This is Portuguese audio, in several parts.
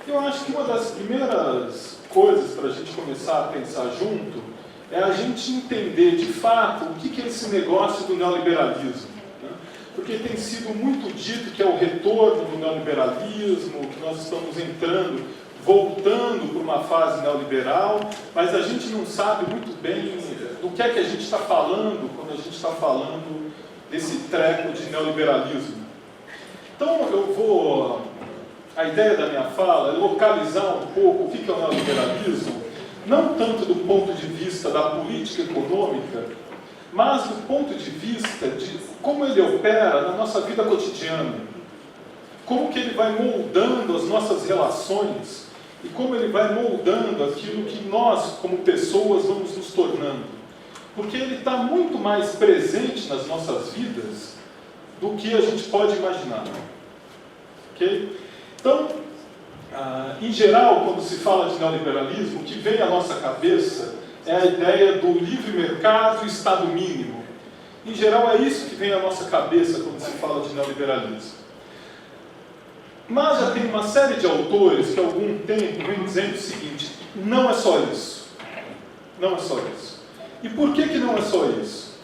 Eu acho que uma das primeiras coisas para a gente começar a pensar junto é a gente entender de fato o que é esse negócio do neoliberalismo. Né? Porque tem sido muito dito que é o retorno do neoliberalismo, que nós estamos entrando, voltando para uma fase neoliberal, mas a gente não sabe muito bem do que é que a gente está falando quando a gente está falando desse treco de neoliberalismo. Então a ideia da minha fala é localizar um pouco o que é o neoliberalismo, não tanto do ponto de vista da política econômica, mas do ponto de vista de como ele opera na nossa vida cotidiana, como que ele vai moldando as nossas relações e como ele vai moldando aquilo que nós, como pessoas, vamos nos tornando. Porque ele está muito mais presente nas nossas vidas do que a gente pode imaginar. Ok? Então, em geral, quando se fala de neoliberalismo, o que vem à nossa cabeça é a ideia do livre mercado e Estado mínimo. Em geral, é isso que vem à nossa cabeça quando se fala de neoliberalismo. Mas já tem uma série de autores que há algum tempo vem dizendo o seguinte: não é só isso. Não é só isso. E por que não é só isso?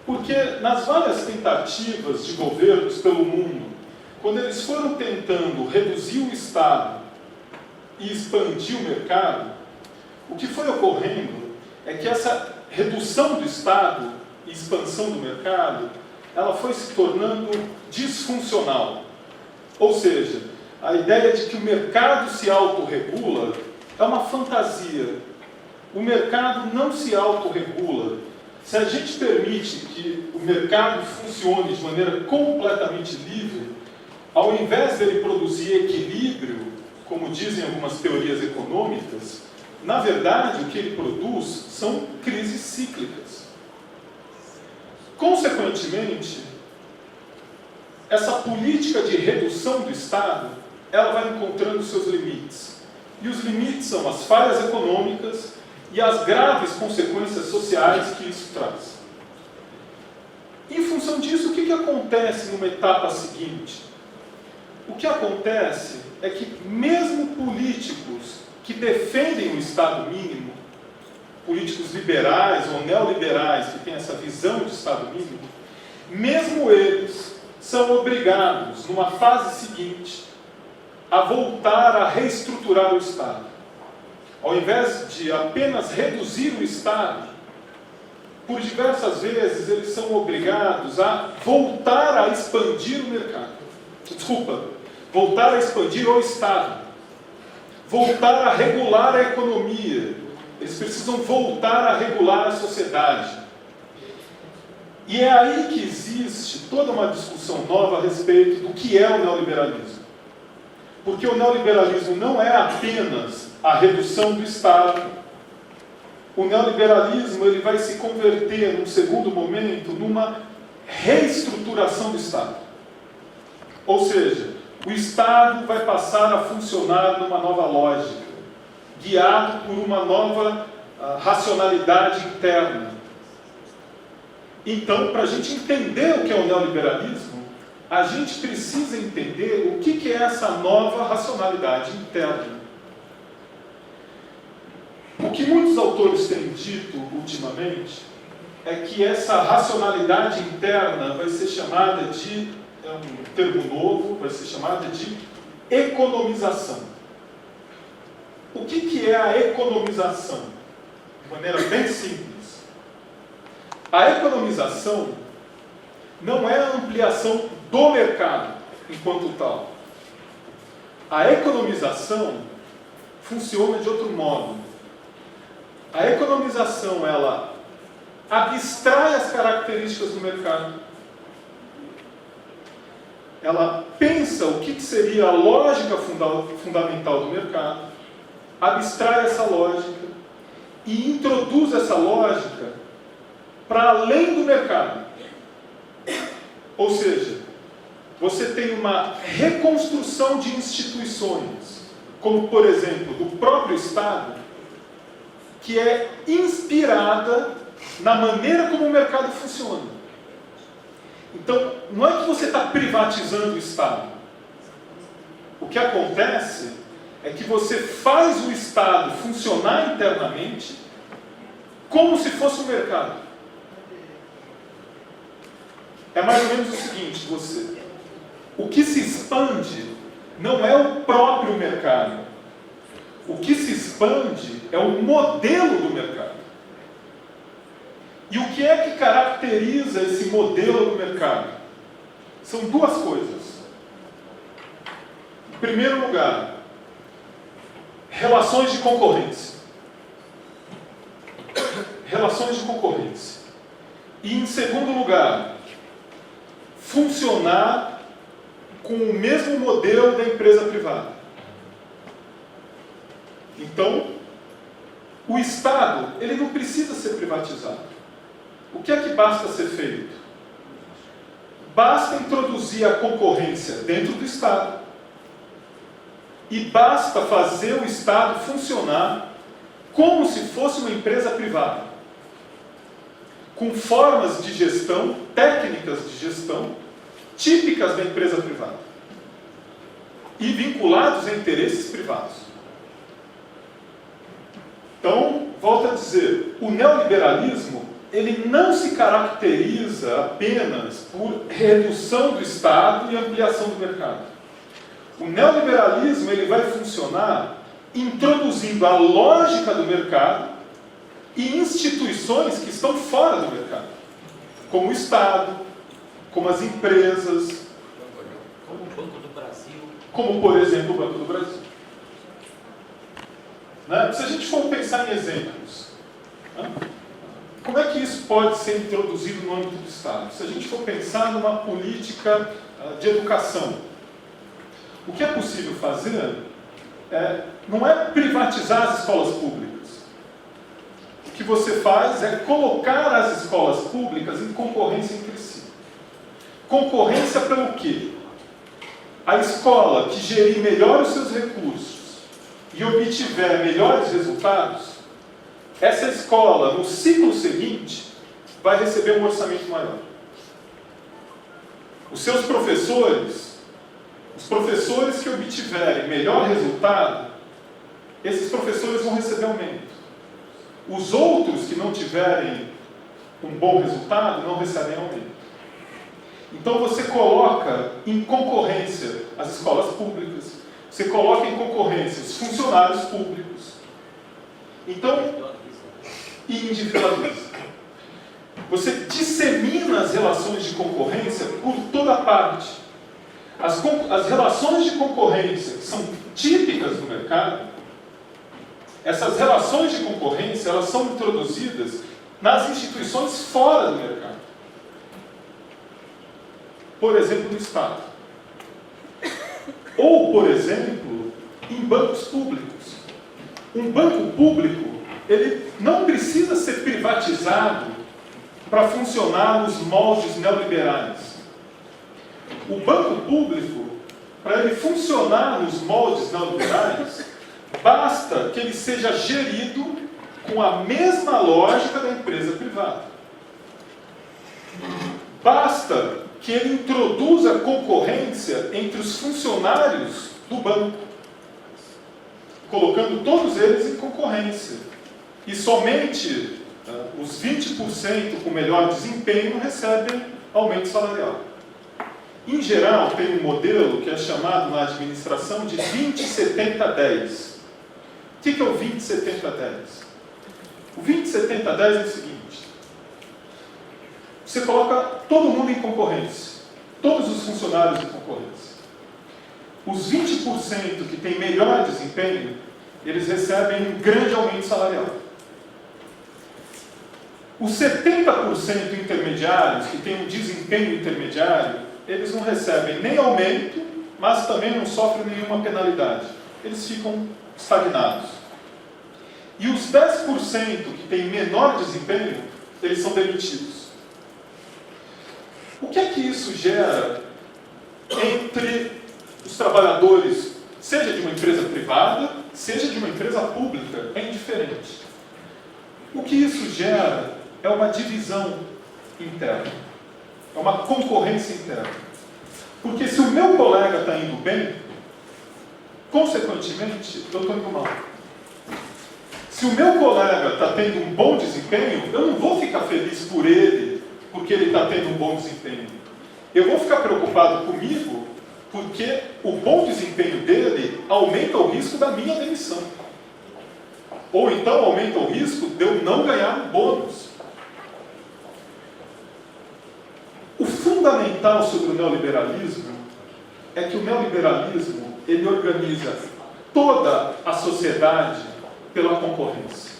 Porque nas várias tentativas de governos pelo mundo, quando eles foram tentando reduzir o Estado e expandir o mercado, o que foi ocorrendo é que essa redução do Estado e expansão do mercado, ela foi se tornando disfuncional. Ou seja, a ideia de que o mercado se autorregula é uma fantasia. O mercado não se autorregula. Se a gente permite que o mercado funcione de maneira completamente livre, ao invés dele produzir equilíbrio, como dizem algumas teorias econômicas, na verdade o que ele produz são crises cíclicas. Consequentemente, essa política de redução do Estado, ela vai encontrando seus limites. E os limites são as falhas econômicas e as graves consequências sociais que isso traz. Em função disso, o que acontece numa etapa seguinte? O que acontece é que mesmo políticos que defendem o Estado mínimo, políticos liberais ou neoliberais que têm essa visão de Estado mínimo, mesmo eles são obrigados, numa fase seguinte, a voltar a reestruturar o Estado. Ao invés de apenas reduzir o Estado, por diversas vezes eles são obrigados a voltar a expandir o mercado. Voltar a expandir o Estado. Voltar a regular a economia. Eles precisam voltar a regular a sociedade. E é aí que existe toda uma discussão nova a respeito do que é o neoliberalismo. Porque o neoliberalismo não é apenas a redução do Estado. O neoliberalismo ele vai se converter, num segundo momento, numa reestruturação do Estado. Ou seja, o Estado vai passar a funcionar numa nova lógica, guiado por uma nova racionalidade interna. Então, para a gente entender o que é o neoliberalismo, a gente precisa entender o que é essa nova racionalidade interna. O que muitos autores têm dito ultimamente é que essa racionalidade interna vai ser chamada de, é um termo novo, vai ser chamada de economização. O que é a economização? De maneira bem simples. A economização não é a ampliação do mercado enquanto tal. A economização funciona de outro modo. A economização, ela abstrai as características do mercado. Ela pensa o que seria a lógica fundamental do mercado, abstrai essa lógica e introduz essa lógica para além do mercado. Ou seja, você tem uma reconstrução de instituições, como por exemplo, do próprio Estado, que é inspirada na maneira como o mercado funciona. Então, não é que você está privatizando o Estado. O que acontece é que você faz o Estado funcionar internamente como se fosse um mercado. É mais ou menos o seguinte, o que se expande não é o próprio mercado. O que se expande é o modelo do mercado. E o que é que caracteriza esse modelo do mercado? São duas coisas. Em primeiro lugar, relações de concorrência. Relações de concorrência. E em segundo lugar, funcionar com o mesmo modelo da empresa privada. Então, o Estado, ele não precisa ser privatizado. O que é que basta ser feito? Basta introduzir a concorrência dentro do Estado. E basta fazer o Estado funcionar como se fosse uma empresa privada. Com formas de gestão, técnicas de gestão, típicas da empresa privada. E vinculados a interesses privados. Então, volto a dizer, o neoliberalismo, ele não se caracteriza apenas por redução do Estado e ampliação do mercado. O neoliberalismo, ele vai funcionar introduzindo a lógica do mercado e instituições que estão fora do mercado, como o Estado, como as empresas, como o Banco do Brasil, como, por exemplo, o Banco do Brasil. Né? Se a gente for pensar em exemplos, né? Como é que isso pode ser introduzido no âmbito do Estado? Se a gente for pensar numa política de educação, o que é possível fazer não é privatizar as escolas públicas. O que você faz é colocar as escolas públicas em concorrência entre si. Concorrência pelo quê? A escola que gerir melhor os seus recursos e obtiver melhores resultados, essa escola, no ciclo seguinte, vai receber um orçamento maior. Os seus professores, os professores que obtiverem melhor resultado, esses professores vão receber aumento. Os outros que não tiverem um bom resultado, não recebem aumento. Então você coloca em concorrência as escolas públicas, você coloca em concorrência os funcionários públicos. Então, e individualiza. Você dissemina as relações de concorrência por toda parte. As relações de concorrência que são típicas do mercado, essas relações de concorrência, elas são introduzidas nas instituições fora do mercado. Por exemplo, no Estado. Ou, por exemplo, em bancos públicos. Um banco público, ele não precisa ser privatizado para funcionar nos moldes neoliberais. O banco público, para ele funcionar nos moldes neoliberais, basta que ele seja gerido com a mesma lógica da empresa privada. Basta que ele introduza concorrência entre os funcionários do banco, colocando todos eles em concorrência. E somente os 20% com melhor desempenho recebem aumento salarial. Em geral, tem um modelo que é chamado na administração de 20-70-10. O que é o 20-70-10? O 20-70-10 é o seguinte: você coloca todo mundo em concorrência, todos os funcionários em concorrência. Os 20% que têm melhor desempenho, eles recebem um grande aumento salarial. Os 70% intermediários, que têm um desempenho intermediário, eles não recebem nem aumento, mas também não sofrem nenhuma penalidade. Eles ficam estagnados. E os 10% que têm menor desempenho, eles são demitidos. O que é que isso gera entre os trabalhadores, seja de uma empresa privada, seja de uma empresa pública? É indiferente. O que isso gera é uma divisão interna, é uma concorrência interna. Porque se o meu colega está indo bem, Consequentemente, eu estou indo mal. Se o meu colega está tendo um bom desempenho, eu não vou ficar feliz por ele, porque ele está tendo um bom desempenho. Eu vou ficar preocupado comigo, porque o bom desempenho dele aumenta o risco da minha demissão. Ou então aumenta o risco de eu não ganhar um bônus. O fundamental sobre o neoliberalismo é que o neoliberalismo, ele organiza toda a sociedade pela concorrência.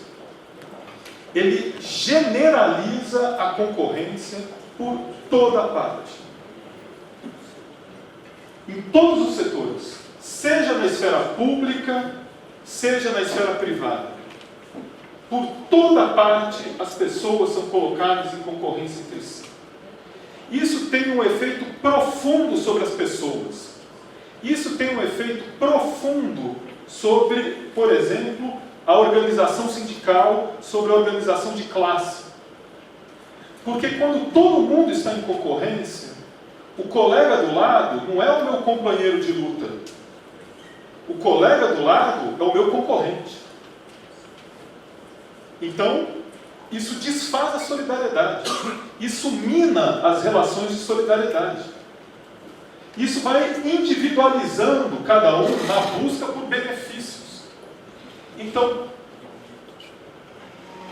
Ele generaliza a concorrência por toda parte. Em todos os setores, seja na esfera pública, seja na esfera privada. Por toda parte, as pessoas são colocadas em concorrência entre si. Isso tem um efeito profundo sobre as pessoas. Isso tem um efeito profundo sobre, por exemplo, a organização sindical, sobre a organização de classe. Porque quando todo mundo está em concorrência, o colega do lado não é o meu companheiro de luta. O colega do lado é o meu concorrente. Então, isso desfaz a solidariedade. Isso mina as relações de solidariedade. Isso vai individualizando cada um na busca por benefícios. Então,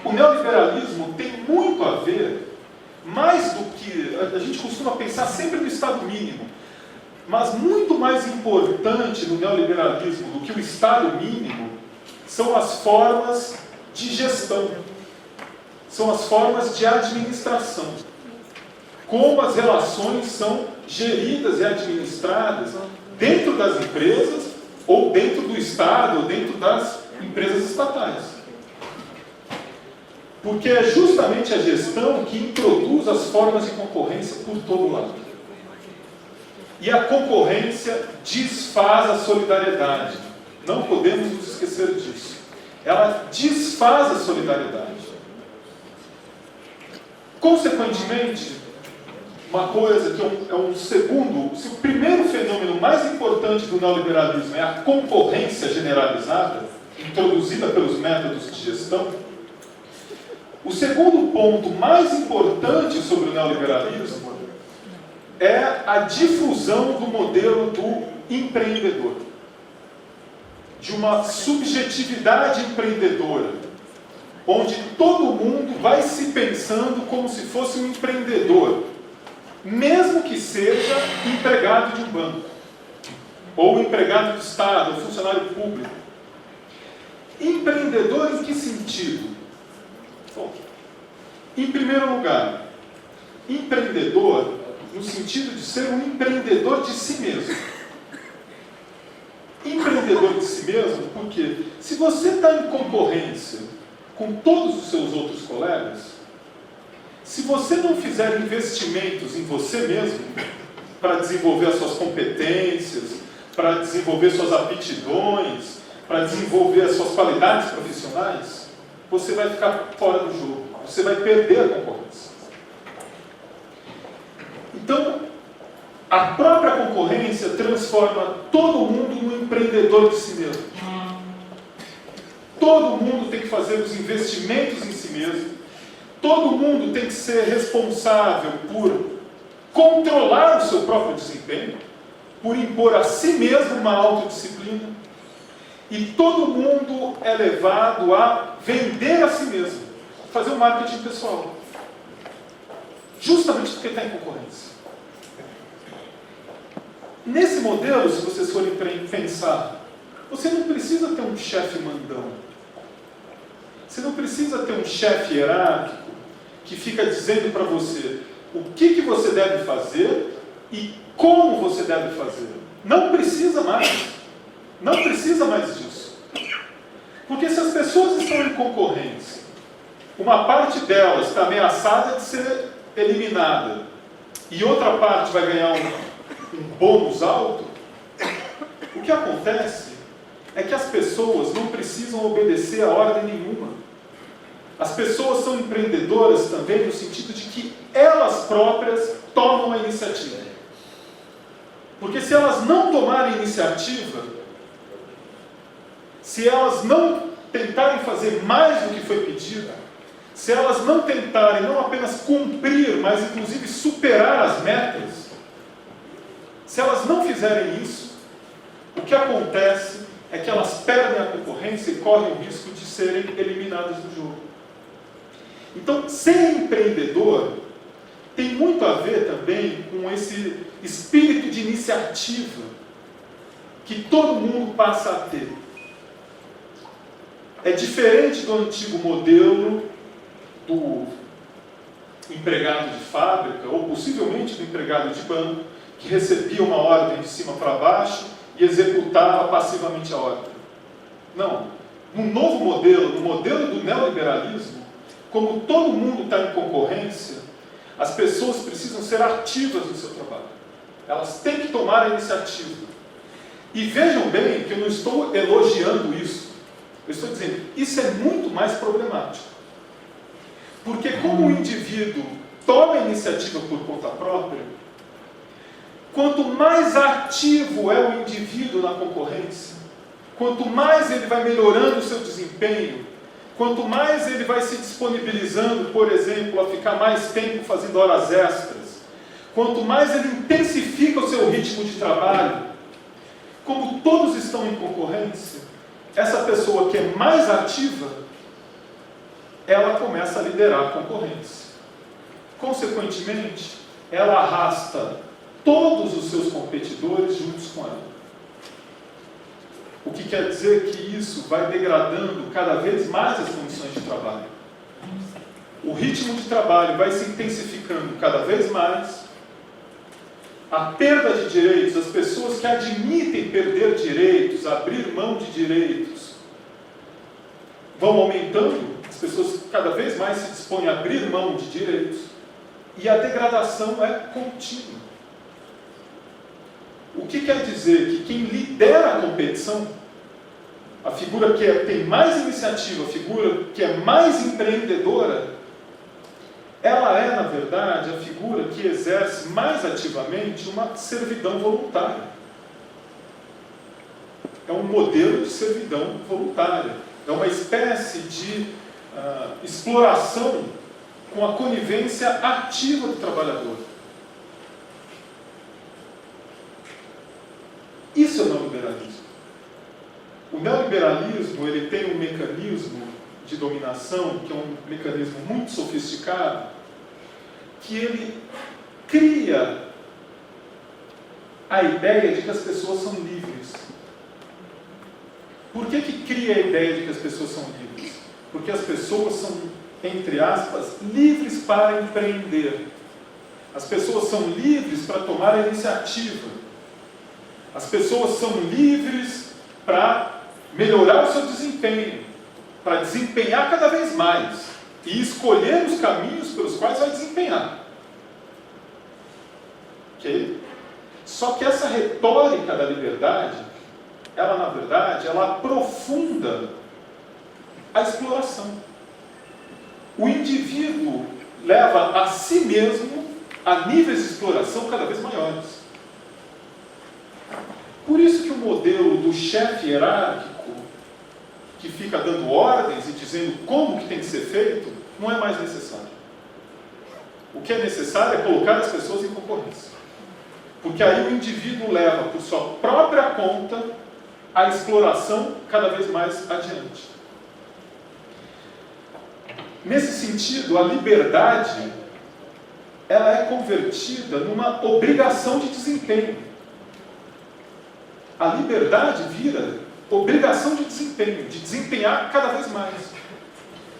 o neoliberalismo tem muito a ver, mais do que a gente costuma pensar sempre no Estado mínimo, mas muito mais importante no neoliberalismo do que o Estado mínimo são as formas de gestão, são as formas de administração. Como as relações são geridas e administradas dentro das empresas, ou dentro do Estado, ou dentro das empresas estatais. Porque é justamente a gestão que introduz as formas de concorrência por todo lado. E a concorrência desfaz a solidariedade. Não podemos nos esquecer disso. Ela desfaz a solidariedade. Consequentemente, uma coisa que é um segundo, se o primeiro fenômeno mais importante do neoliberalismo é a concorrência generalizada, introduzida pelos métodos de gestão, o segundo ponto mais importante sobre o neoliberalismo é a difusão do modelo do empreendedor, de uma subjetividade empreendedora, onde todo mundo vai se pensando como se fosse um empreendedor, mesmo que seja empregado de um banco, ou empregado do Estado, ou funcionário público. Empreendedor em que sentido? Bom, em primeiro lugar, empreendedor no sentido de ser um empreendedor de si mesmo. Empreendedor de si mesmo, porque se você está em concorrência com todos os seus outros colegas, se você não fizer investimentos em você mesmo, para desenvolver as suas competências, para desenvolver suas aptidões, para desenvolver as suas qualidades profissionais, você vai ficar fora do jogo, você vai perder a concorrência. Então, a própria concorrência transforma todo mundo num empreendedor de si mesmo. Todo mundo tem que fazer os investimentos em si mesmo. Todo mundo tem que ser responsável por controlar o seu próprio desempenho, por impor a si mesmo uma autodisciplina. E todo mundo é levado a vender a si mesmo, fazer um marketing pessoal. Justamente porque está em concorrência. Nesse modelo, se vocês forem pensar, você não precisa ter um chefe mandão. Você não precisa ter um chefe hierárquico que fica dizendo para você o que você deve fazer e como você deve fazer. Não precisa mais. Não precisa mais disso. Porque se as pessoas estão em concorrência, uma parte delas está ameaçada de ser eliminada e outra parte vai ganhar um bônus alto, o que acontece é que as pessoas não precisam obedecer a ordem nenhuma. As pessoas são empreendedoras também no sentido de que elas próprias tomam a iniciativa. Porque se elas não tomarem iniciativa, se elas não tentarem fazer mais do que foi pedido, se elas não tentarem não apenas cumprir, mas inclusive superar as metas, se elas não fizerem isso, o que acontece é que elas perdem a concorrência e correm o risco de serem eliminadas do jogo. Então, ser empreendedor tem muito a ver também com esse espírito de iniciativa que todo mundo passa a ter. É diferente do antigo modelo do empregado de fábrica, ou possivelmente do empregado de banco, que recebia uma ordem de cima para baixo e executava passivamente a ordem. Não. No novo modelo, no modelo do neoliberalismo, como todo mundo está em concorrência, as pessoas precisam ser ativas no seu trabalho. Elas têm que tomar a iniciativa. E vejam bem que eu não estou elogiando isso. Eu estou dizendo, isso é muito mais problemático. Porque como o indivíduo toma a iniciativa por conta própria, quanto mais ativo é o indivíduo na concorrência, quanto mais ele vai melhorando o seu desempenho, quanto mais ele vai se disponibilizando, por exemplo, a ficar mais tempo fazendo horas extras, quanto mais ele intensifica o seu ritmo de trabalho, como todos estão em concorrência, essa pessoa que é mais ativa, ela começa a liderar a concorrência. Consequentemente, ela arrasta todos os seus competidores juntos com ela. O que quer dizer que isso vai degradando cada vez mais as condições de trabalho. O ritmo de trabalho vai se intensificando cada vez mais. A perda de direitos, as pessoas que admitem perder direitos, abrir mão de direitos, vão aumentando. As pessoas cada vez mais se dispõem a abrir mão de direitos. E a degradação é contínua. O que quer dizer? Que quem lidera a competição, a figura que tem mais iniciativa, a figura que é mais empreendedora, ela é, na verdade, a figura que exerce mais ativamente uma servidão voluntária. É um modelo de servidão voluntária. É uma espécie de exploração com a conivência ativa do trabalhador. Isso é o neoliberalismo. O neoliberalismo ele tem um mecanismo de dominação, que é um mecanismo muito sofisticado, que ele cria a ideia de que as pessoas são livres. Por que cria a ideia de que as pessoas são livres? Porque as pessoas são, entre aspas, livres para empreender. As pessoas são livres para tomar a iniciativa. As pessoas são livres para melhorar o seu desempenho, para desempenhar cada vez mais e escolher os caminhos pelos quais vai desempenhar. Ok? Só que essa retórica da liberdade, ela na verdade, ela aprofunda a exploração. O indivíduo leva a si mesmo a níveis de exploração cada vez maiores. Por isso que o modelo do chefe hierárquico, que fica dando ordens e dizendo como que tem que ser feito, não é mais necessário. O que é necessário é colocar as pessoas em concorrência. Porque aí o indivíduo leva por sua própria conta a exploração cada vez mais adiante. Nesse sentido, a liberdade ela é convertida numa obrigação de desempenho. A liberdade vira obrigação de desempenho, de desempenhar cada vez mais.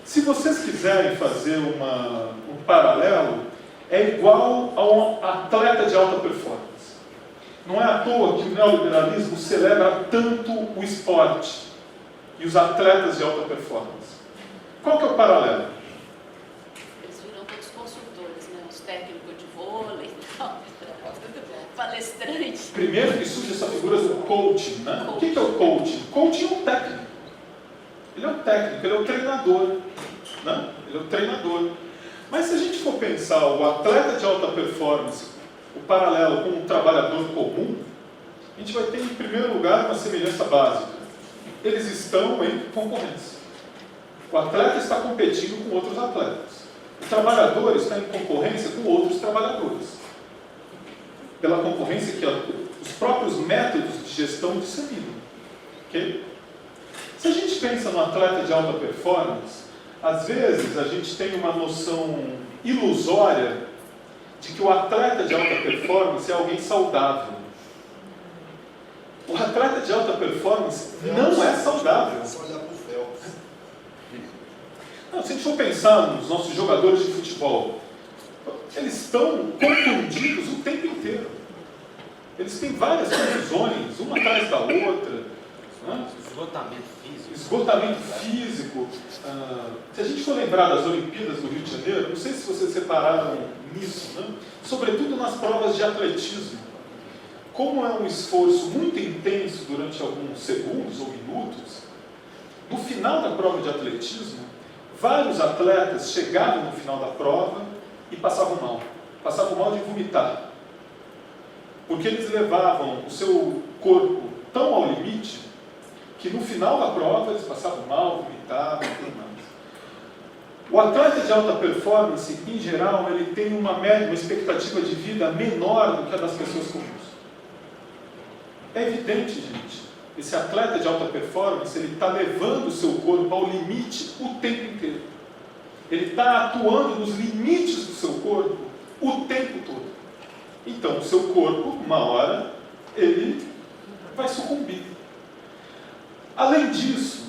Se vocês quiserem fazer um paralelo, é igual a um atleta de alta performance. Não é à toa que o neoliberalismo celebra tanto o esporte e os atletas de alta performance. Qual que é o paralelo? Eles viram todos consultores, né? Os técnicos de vôlei e tal, palestrantes. Primeiro que surge essa figura do coaching, né? O que é o coaching? Coaching é um técnico. Ele é um técnico, ele é o treinador. Né? Ele é o treinador. Mas se a gente for pensar o atleta de alta performance, o paralelo com o trabalhador comum, a gente vai ter em primeiro lugar uma semelhança básica. eles estão em concorrência. O atleta está competindo com outros atletas. O trabalhador está em concorrência com outros trabalhadores. Pela concorrência que os próprios métodos de gestão disseminam. Okay? Se a gente pensa no atleta de alta performance, às vezes a gente tem uma noção ilusória de que o atleta de alta performance é alguém saudável. O atleta de alta performance não é saudável. Não, se a gente for pensar nos nossos jogadores de futebol, eles estão contundidos o tempo inteiro. Eles têm várias contusões, uma atrás da outra. Né? Esgotamento físico. Se a gente for lembrar das Olimpíadas do Rio de Janeiro, não sei se vocês separaram nisso, né? Sobretudo nas provas de atletismo. Como é um esforço muito intenso durante alguns segundos ou minutos, no final da prova de atletismo, vários atletas chegavam no final da prova e passavam mal de vomitar. Porque eles levavam o seu corpo tão ao limite que no final da prova eles passavam mal, vomitavam e tudo mais. O atleta de alta performance, em geral, ele tem uma expectativa de vida menor do que a das pessoas comuns. É evidente, gente. Esse atleta de alta performance, ele está levando o seu corpo ao limite o tempo inteiro. Ele está atuando nos limites do seu corpo o tempo todo. Então, o seu corpo, uma hora, ele vai sucumbir. Além disso,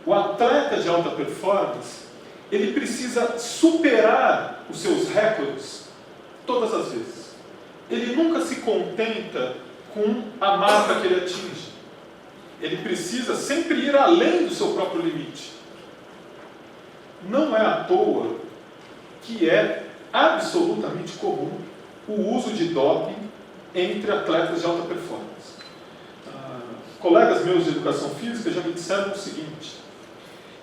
o atleta de alta performance, ele precisa superar os seus recordes todas as vezes. Ele nunca se contenta com a marca que ele atinge. Ele precisa sempre ir além do seu próprio limite. Não é à toa que é absolutamente comum o uso de doping entre atletas de alta performance. Colegas meus de educação física já me disseram o seguinte,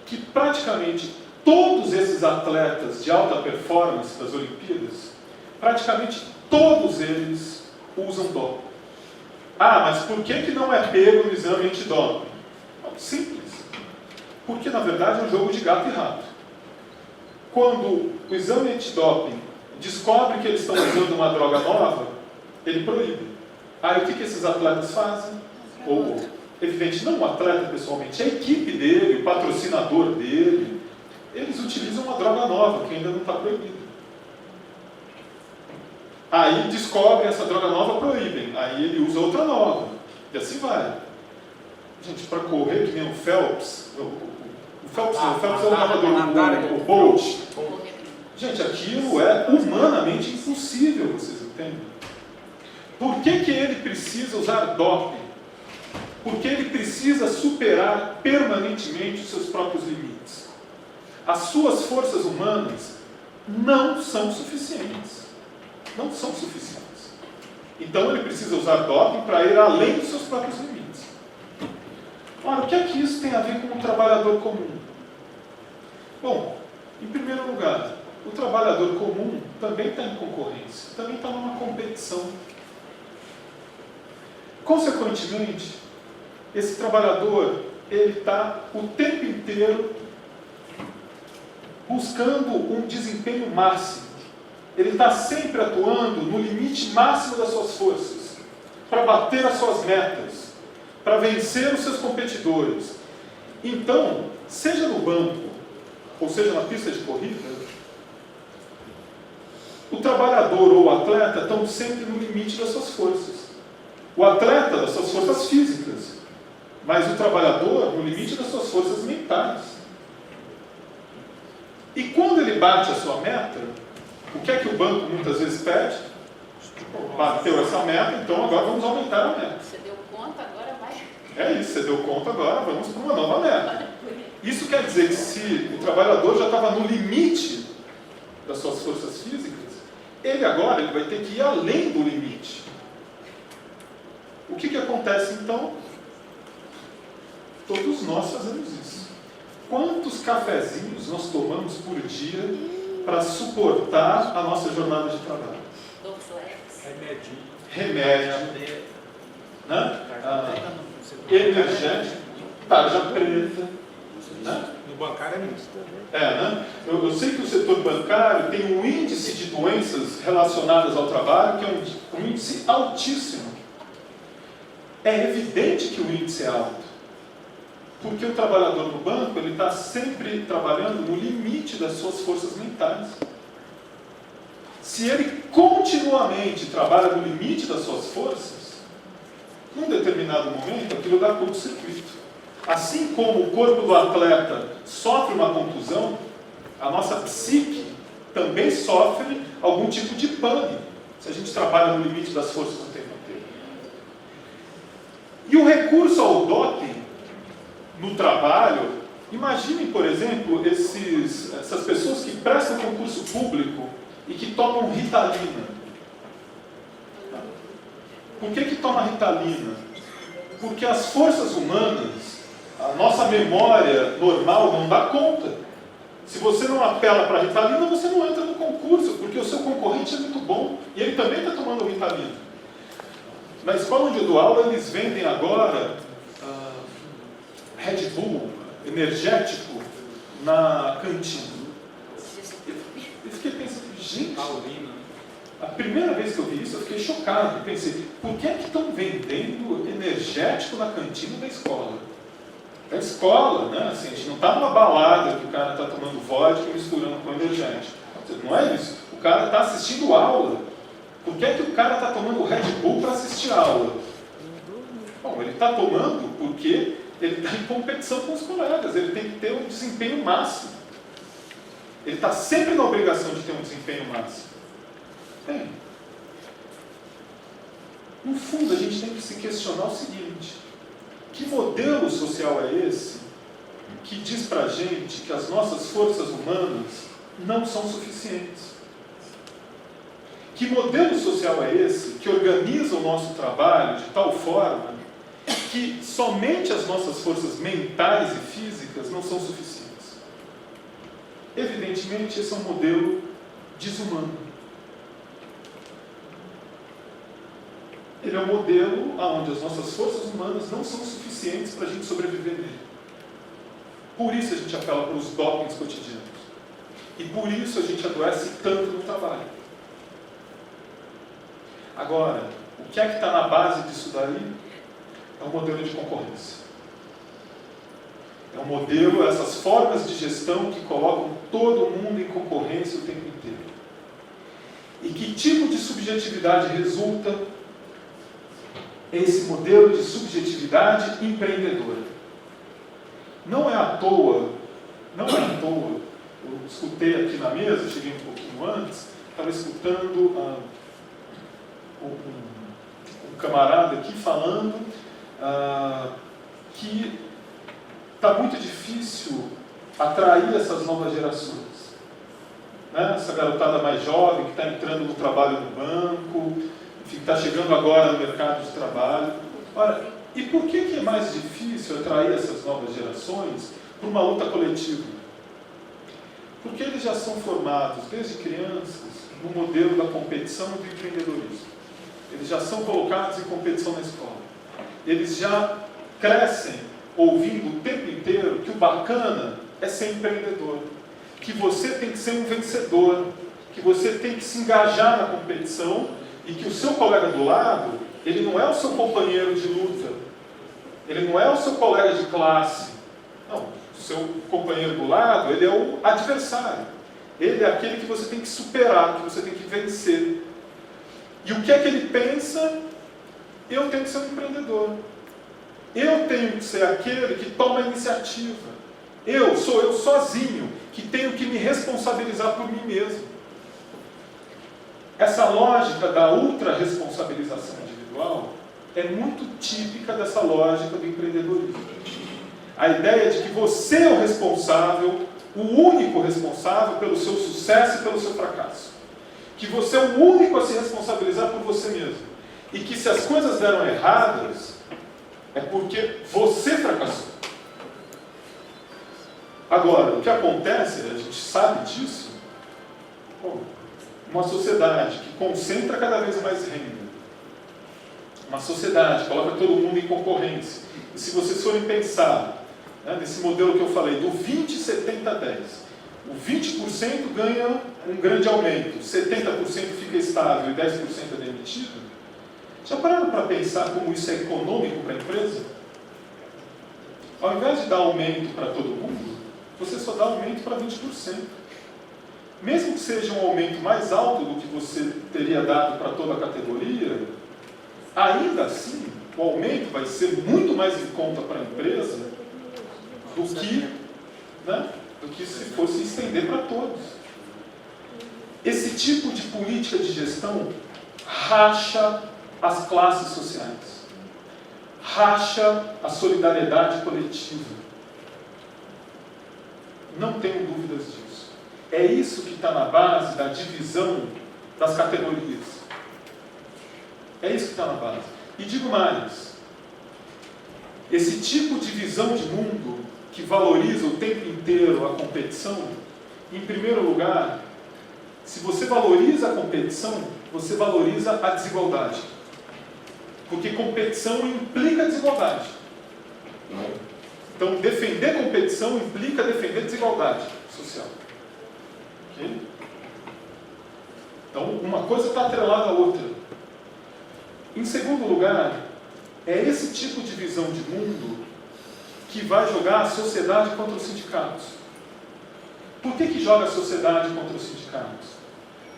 que praticamente todos esses atletas de alta performance das Olimpíadas, praticamente todos eles usam doping. Mas por que não é pego no exame antidoping? Simples. Porque, na verdade, é um jogo de gato e rato. Quando o exame antidoping descobre que eles estão usando uma droga nova, ele proíbe. Aí o que esses atletas fazem? Ou, evidente, não o atleta pessoalmente, a equipe dele, o patrocinador dele, eles utilizam uma droga nova, que ainda não está proibida. Aí descobrem essa droga nova, proíbem. Aí ele usa outra nova. E assim vai. Gente, para correr que nem o Phelps, o Phelps é o nadador, o Bolt. Gente, aquilo é humanamente impossível, vocês entendem? Por que ele precisa usar doping? Porque ele precisa superar permanentemente os seus próprios limites. As suas forças humanas não são suficientes. Não são suficientes. Então ele precisa usar doping para ir além dos seus próprios limites. Ora, o que é que isso tem a ver com o trabalhador comum? Bom, em primeiro lugar, o trabalhador comum também está em concorrência, também está numa competição. Consequentemente, esse trabalhador, ele está o tempo inteiro buscando um desempenho máximo. Ele está sempre atuando no limite máximo das suas forças, para bater as suas metas, para vencer os seus competidores. Então, seja no banco, ou seja na pista de corrida, o trabalhador ou o atleta estão sempre no limite das suas forças. O atleta das suas forças físicas, mas o trabalhador no limite das suas forças mentais. E quando ele bate a sua meta, o que é que o banco muitas vezes pede? Bateu essa meta, então agora vamos aumentar a meta. Você deu conta, agora vai. É isso, você deu conta, agora vamos para uma nova meta. Isso quer dizer que se o trabalhador já estava no limite das suas forças físicas, ele agora vai ter que ir além do limite. O que acontece então? Todos nós fazemos isso. Quantos cafezinhos nós tomamos por dia para suportar a nossa jornada de trabalho? Remédio, né? Energético. tarja preta. Né? No bancário é misto. Né? Eu sei que o setor bancário tem um índice de doenças relacionadas ao trabalho que é um índice altíssimo. É evidente que o índice é alto. Porque o trabalhador no banco ele está sempre trabalhando no limite das suas forças mentais. Se ele continuamente trabalha no limite das suas forças, num determinado momento aquilo dá curto-circuito. Assim como o corpo do atleta sofre uma contusão, a nossa psique também sofre algum tipo de pane, se a gente trabalha no limite das forças o tempo inteiro. E o recurso ao doping no trabalho, imaginem, por exemplo, essas pessoas que prestam concurso público e que tomam Ritalina. Por que toma Ritalina? Porque as forças humanas, a nossa memória normal não dá conta. Se você não apela para a Ritalina, você não entra no concurso, porque o seu concorrente é muito bom e ele também está tomando Ritalina. Na escola onde eu dou aula, eles vendem agora Red Bull, energético, na cantina. Eu fiquei pensando, gente, a primeira vez que eu vi isso, eu fiquei chocado. Eu pensei, por que estão vendendo energético na cantina da escola? Da escola, né? Assim, a gente não está numa balada que o cara está tomando vodka e misturando com energético. Não é isso. O cara está assistindo aula. Por que o cara está tomando Red Bull para assistir aula? Bom, ele está tomando porque ele está em competição com os colegas. Ele tem que ter um desempenho máximo. Ele está sempre na obrigação de ter um desempenho máximo. No fundo, a gente tem que se questionar o seguinte: que modelo social é esse que diz para a gente que as nossas forças humanas não são suficientes? Que modelo social é esse que organiza o nosso trabalho de tal forma que somente as nossas forças mentais e físicas não são suficientes? Evidentemente, esse é um modelo desumano. Ele é um modelo onde as nossas forças humanas não são suficientes para a gente sobreviver nele. Por isso a gente apela para os dopings cotidianos. E por isso a gente adoece tanto no trabalho. Agora, o que é que está na base disso daí? É um modelo de concorrência. É um modelo, essas formas de gestão que colocam todo mundo em concorrência o tempo inteiro. E que tipo de subjetividade resulta esse modelo de subjetividade empreendedora? Não é à toa, eu escutei aqui na mesa, cheguei um pouquinho antes, estava escutando um camarada aqui falando que está muito difícil atrair essas novas gerações. Né? Essa garotada mais jovem que está entrando no trabalho no banco, que está chegando agora no mercado de trabalho. Ora, e por que é mais difícil atrair essas novas gerações para uma luta coletiva? Porque eles já são formados, desde crianças, no modelo da competição e do empreendedorismo. Eles já são colocados em competição na escola. Eles já crescem ouvindo o tempo inteiro que o bacana é ser empreendedor, que você tem que ser um vencedor, que você tem que se engajar na competição e que o seu colega do lado, ele não é o seu companheiro de luta, ele não é o seu colega de classe. Não, o seu companheiro do lado, ele é o adversário. Ele é aquele que você tem que superar, que você tem que vencer. E o que é que ele pensa? Eu tenho que ser um empreendedor. Eu tenho que ser aquele que toma a iniciativa. Sou eu sozinho que tenho que me responsabilizar por mim mesmo. Essa lógica da ultra-responsabilização individual é muito típica dessa lógica do empreendedorismo. A ideia de que você é o responsável, o único responsável pelo seu sucesso e pelo seu fracasso. Que você é o único a se responsabilizar por você mesmo. E que se as coisas deram erradas, é porque você fracassou. Agora, o que acontece, a gente sabe disso, uma sociedade que concentra cada vez mais renda, uma sociedade, coloca todo mundo em concorrência. E se vocês forem pensar, né, nesse modelo que eu falei, do 20, 70, 10, o 20% ganha um grande aumento, 70% fica estável e 10% é demitido. Já pararam para pensar como isso é econômico para a empresa? Ao invés de dar aumento para todo mundo, você só dá aumento para 20%. Mesmo que seja um aumento mais alto do que você teria dado para toda a categoria, ainda assim, o aumento vai ser muito mais em conta para a empresa do que se fosse estender para todos. Esse tipo de política de gestão racha as classes sociais, racha a solidariedade coletiva. Não tenho dúvidas disso. É isso que está na base da divisão das categorias. É isso que está na base. E digo mais, esse tipo de visão de mundo que valoriza o tempo inteiro a competição, em primeiro lugar, se você valoriza a competição, você valoriza a desigualdade. Porque competição implica desigualdade. Então, defender competição implica defender desigualdade social. Okay? Então, uma coisa está atrelada à outra. Em segundo lugar, é esse tipo de visão de mundo que vai jogar a sociedade contra os sindicatos. Por que joga a sociedade contra os sindicatos?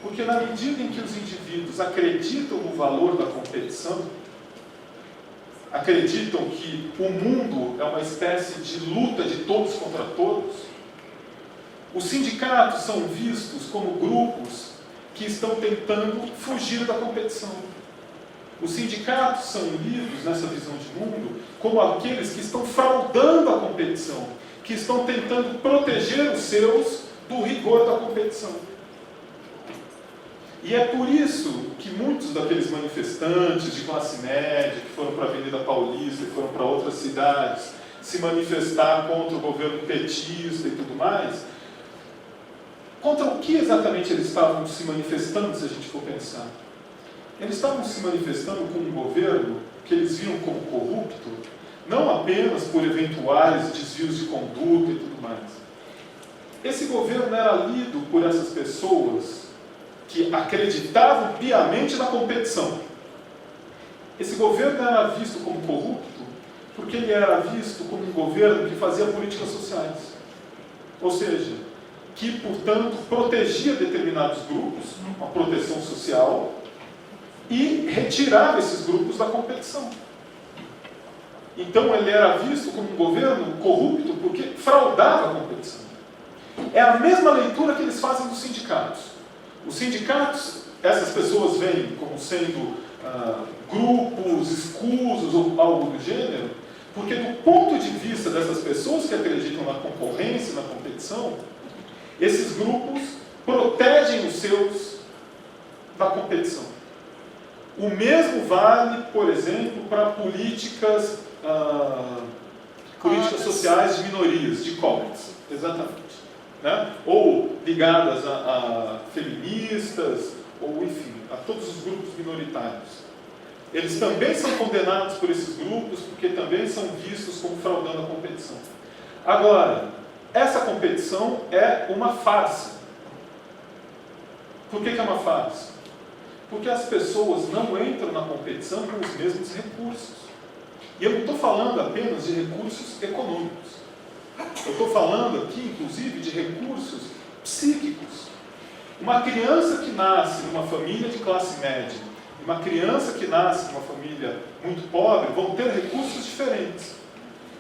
Porque na medida em que os indivíduos acreditam no valor da competição, acreditam que o mundo é uma espécie de luta de todos contra todos, os sindicatos são vistos como grupos que estão tentando fugir da competição. Os sindicatos são lidos nessa visão de mundo como aqueles que estão fraudando a competição, que estão tentando proteger os seus do rigor da competição. E é por isso que muitos daqueles manifestantes de classe média que foram para a Avenida Paulista e foram para outras cidades se manifestar contra o governo petista e tudo mais, contra o que exatamente eles estavam se manifestando, se a gente for pensar? Eles estavam se manifestando com um governo que eles viam como corrupto, não apenas por eventuais desvios de conduta e tudo mais. Esse governo era lido por essas pessoas que acreditavam piamente na competição. Esse governo era visto como corrupto porque ele era visto como um governo que fazia políticas sociais. Ou seja, que, portanto, protegia determinados grupos, uma proteção social, e retirava esses grupos da competição. Então ele era visto como um governo corrupto porque fraudava a competição. É a mesma leitura que eles fazem dos sindicatos. Os sindicatos, essas pessoas veem como sendo grupos escusos ou algo do gênero, porque do ponto de vista dessas pessoas que acreditam na concorrência, na competição, esses grupos protegem os seus da competição. O mesmo vale, por exemplo, para políticas sociais de minorias, de cotas, exatamente. Né? Ou ligadas a feministas, ou enfim, a todos os grupos minoritários. Eles também são condenados por esses grupos, porque também são vistos como fraudando a competição. Agora, essa competição é uma farsa. Por que é uma farsa? Porque as pessoas não entram na competição com os mesmos recursos. E eu não estou falando apenas de recursos econômicos. Eu estou falando aqui, inclusive, de recursos psíquicos. Uma criança que nasce numa família de classe média e uma criança que nasce numa família muito pobre vão ter recursos diferentes.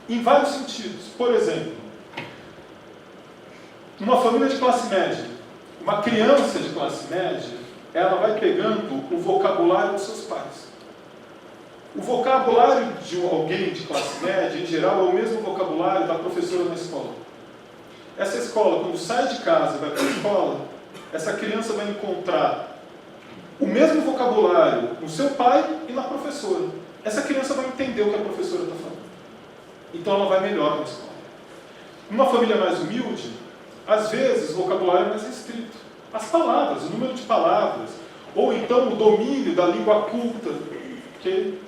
Em vários sentidos. Por exemplo, numa família de classe média, uma criança de classe média, ela vai pegando o vocabulário dos seus pais. O vocabulário de alguém de classe média, em geral, é o mesmo vocabulário da professora na escola. Essa escola, quando sai de casa e vai para a escola, essa criança vai encontrar o mesmo vocabulário no seu pai e na professora. Essa criança vai entender o que a professora está falando. Então ela vai melhor na escola. Numa família mais humilde, às vezes o vocabulário é mais restrito. As palavras, o número de palavras, ou então o domínio da língua culta. Okay?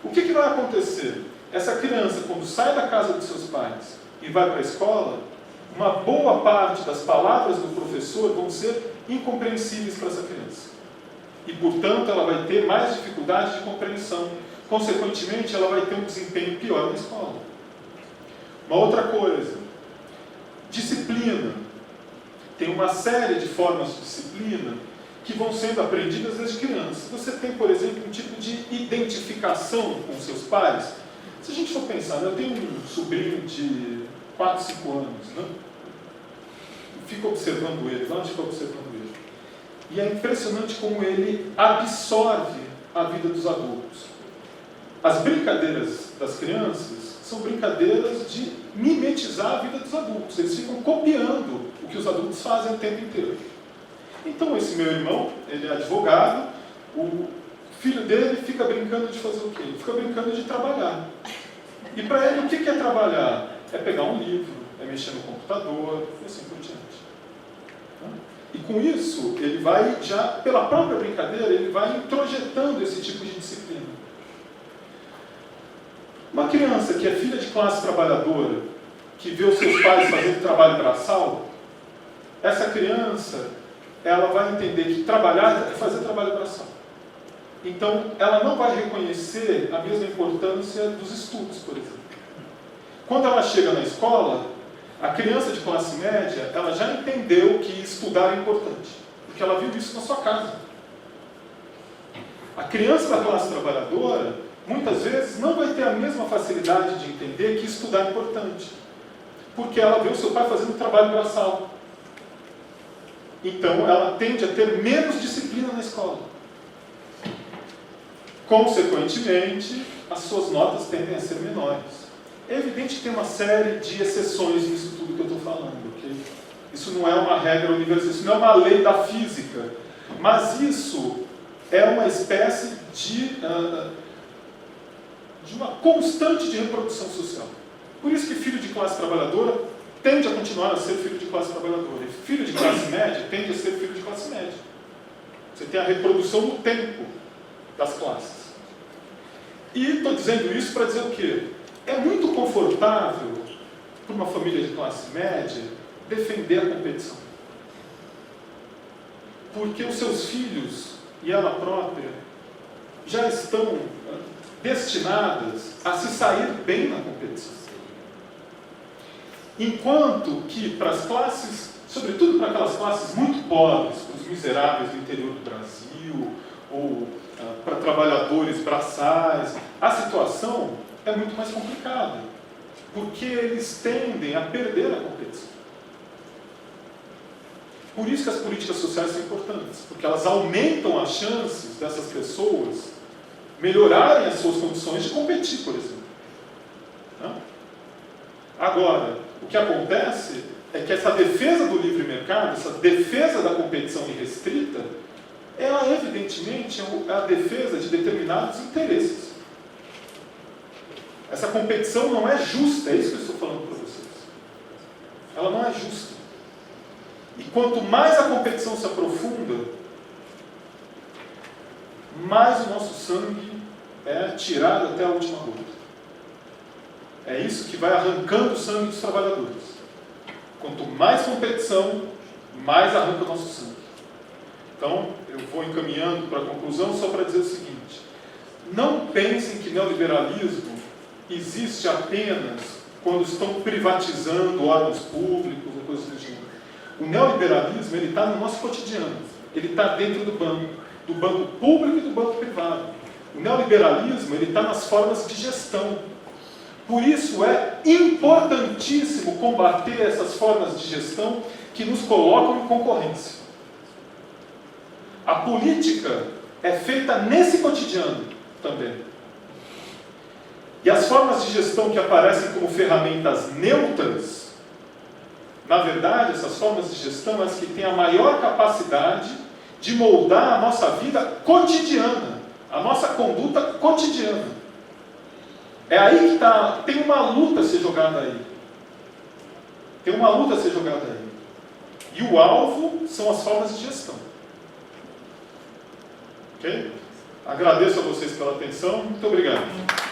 O que vai acontecer? Essa criança, quando sai da casa dos seus pais e vai para a escola, uma boa parte das palavras do professor vão ser incompreensíveis para essa criança. E, portanto, ela vai ter mais dificuldade de compreensão. Consequentemente, ela vai ter um desempenho pior na escola. Uma outra coisa, disciplina. Tem uma série de formas de disciplina que vão sendo aprendidas desde criança. Você tem, por exemplo, um tipo de identificação com seus pais. Se a gente for pensar, eu tenho um sobrinho de 4, 5 anos, né? Fico observando ele, lá fico observando ele. E é impressionante como ele absorve a vida dos adultos. As brincadeiras das crianças são brincadeiras de mimetizar a vida dos adultos. Eles ficam copiando o que os adultos fazem o tempo inteiro. Então, esse meu irmão, ele é advogado, o filho dele fica brincando de fazer o quê? Ele fica brincando de trabalhar. E para ele, o que é trabalhar? É pegar um livro, é mexer no computador, e assim por diante. E com isso, ele vai já, pela própria brincadeira, ele vai introjetando esse tipo de disciplina. Uma criança que é filha de classe trabalhadora, que vê os seus pais fazendo trabalho braçal, essa criança, ela vai entender que trabalhar é fazer trabalho braçal. Então, ela não vai reconhecer a mesma importância dos estudos, por exemplo. Quando ela chega na escola, a criança de classe média, ela já entendeu que estudar é importante, porque ela viu isso na sua casa. A criança da classe trabalhadora, muitas vezes, não vai ter a mesma facilidade de entender que estudar é importante, porque ela vê o seu pai fazendo trabalho braçal. Então, ela tende a ter menos disciplina na escola. Consequentemente, as suas notas tendem a ser menores. É evidente que tem uma série de exceções nisso tudo que eu estou falando, ok? Isso não é uma regra universal, isso não é uma lei da física, mas isso é uma espécie de uma constante de reprodução social. Por isso que filho de classe trabalhadora tende a continuar a ser filho de classe trabalhadora, e filho de classe média tende a ser filho de classe média. Você tem a reprodução no tempo das classes. E estou dizendo isso para dizer o quê? É muito confortável para uma família de classe média defender a competição. Porque os seus filhos e ela própria já estão destinadas a se sair bem na competição. Enquanto que para as classes, sobretudo para aquelas classes muito pobres, para os miseráveis do interior do Brasil, ou para trabalhadores braçais, a situação é muito mais complicada, porque eles tendem a perder a competição. Por isso que as políticas sociais são importantes, porque elas aumentam as chances dessas pessoas melhorarem as suas condições de competir, por exemplo. Agora, o que acontece é que essa defesa do livre mercado, essa defesa da competição irrestrita, ela evidentemente é a defesa de determinados interesses. Essa competição não é justa, é isso que eu estou falando para vocês. Ela não é justa. E quanto mais a competição se aprofunda, mais o nosso sangue é tirado até a última gota. É isso que vai arrancando o sangue dos trabalhadores. Quanto mais competição, mais arranca o nosso sangue. Então, eu vou encaminhando para a conclusão só para dizer o seguinte: não pensem que neoliberalismo existe apenas quando estão privatizando órgãos públicos ou coisas do gênero. O neoliberalismo está no nosso cotidiano, ele está dentro do banco público e do banco privado. O neoliberalismo está nas formas de gestão. Por isso é importantíssimo combater essas formas de gestão que nos colocam em concorrência. A política é feita nesse cotidiano também. E as formas de gestão que aparecem como ferramentas neutras, na verdade, essas formas de gestão são as que têm a maior capacidade de moldar a nossa vida cotidiana, a nossa conduta cotidiana. É aí que está, tem uma luta a ser jogada aí. Tem uma luta a ser jogada aí. E o alvo são as formas de gestão. Ok? Agradeço a vocês pela atenção. Muito obrigado.